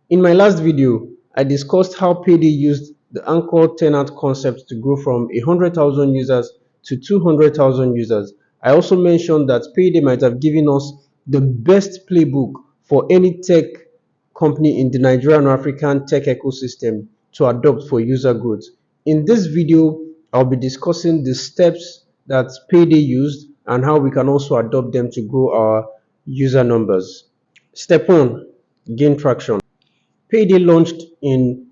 In my last video, I discussed how Payday used the anchor tenant concept to grow from 100,000 users to 200,000 users. I also mentioned that Payday might have given us the best playbook for any tech company in the Nigerian or African tech ecosystem to adopt for user growth. In this video, I'll be discussing the steps that Payday used and how we can also adopt them to grow our user numbers. Step 1, gain traction. Payday launched in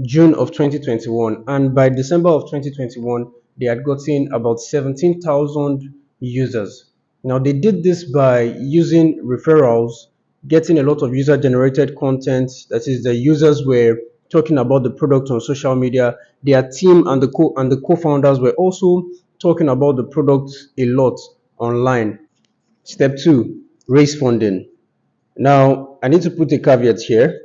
June of 2021, and by December of 2021, they had gotten about 17,000 users. Now, they did this by using referrals, getting a lot of user generated content. That is, the users were talking about the product on social media. Their team and the co-founders were also talking about the product a lot online. Step 2, raise funding. Now, I need to put a caveat here.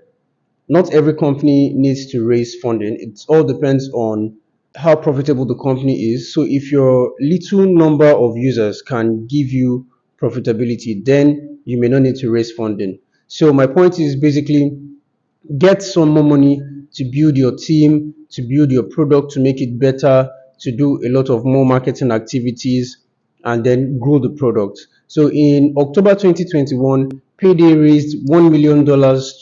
Not every company needs to raise funding. It all depends on how profitable the company is. So if your little number of users can give you profitability, then you may not need to raise funding. So my point is basically get some more money to build your team, to build your product, to make it better, to do a lot of more marketing activities, and then grow the product. So in October 2021, Payday raised $1 million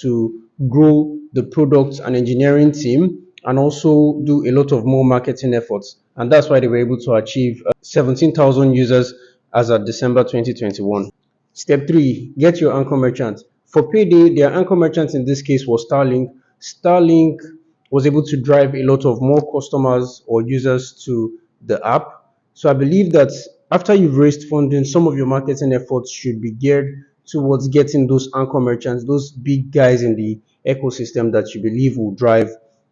to grow the product and engineering team and also do a lot of more marketing efforts. And that's why they were able to achieve 17,000 users as of December 2021. Step 3, get your anchor merchant. For Payday, their anchor merchant in this case was Starlink. Starlink was able to drive a lot of more customers or users to the app. So I believe that after you've raised funding, some of your marketing efforts should be geared towards getting those anchor merchants, those big guys in the ecosystem that you believe will drive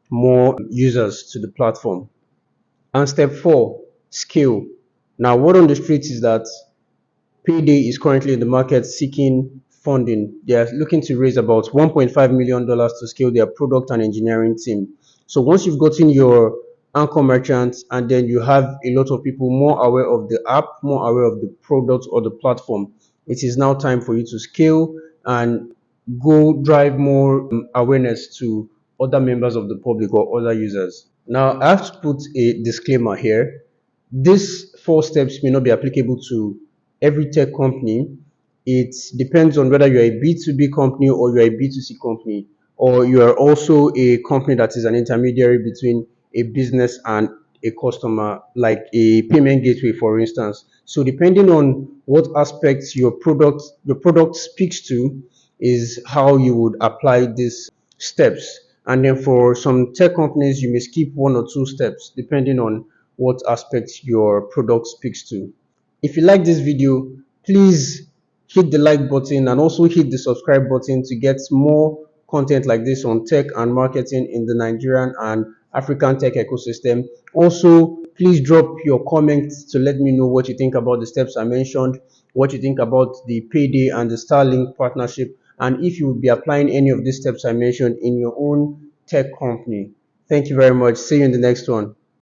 more users to the platform. And step 4, scale. Now, word on the street is that Payday is currently in the market seeking funding. They are looking to raise about $1.5 million to scale their product and engineering team. So once you've gotten your anchor merchants and then you have a lot of people more aware of the app, more aware of the product or the platform, it is now time for you to scale and go drive more awareness to other members of the public or other users. Now, I have to put a disclaimer here. These 4 steps may not be applicable to every tech company. It depends on whether you're a B2B company or you're a B2C company, or you are also a company that is an intermediary between a business and a customer, like a payment gateway, for instance. So depending on what aspects your product speaks to is how you would apply these steps. And then for some tech companies, you may skip 1 or 2 steps depending on what aspects your product speaks to. If you like this video, please hit the like button and also hit the subscribe button to get more content like this on tech and marketing in the Nigerian and African tech ecosystem. Also, please drop your comments to let me know what you think about the steps I mentioned, what you think about the Payday and the Starlink partnership, and if you will be applying any of these steps I mentioned in your own tech company. Thank you very much. See you in the next one.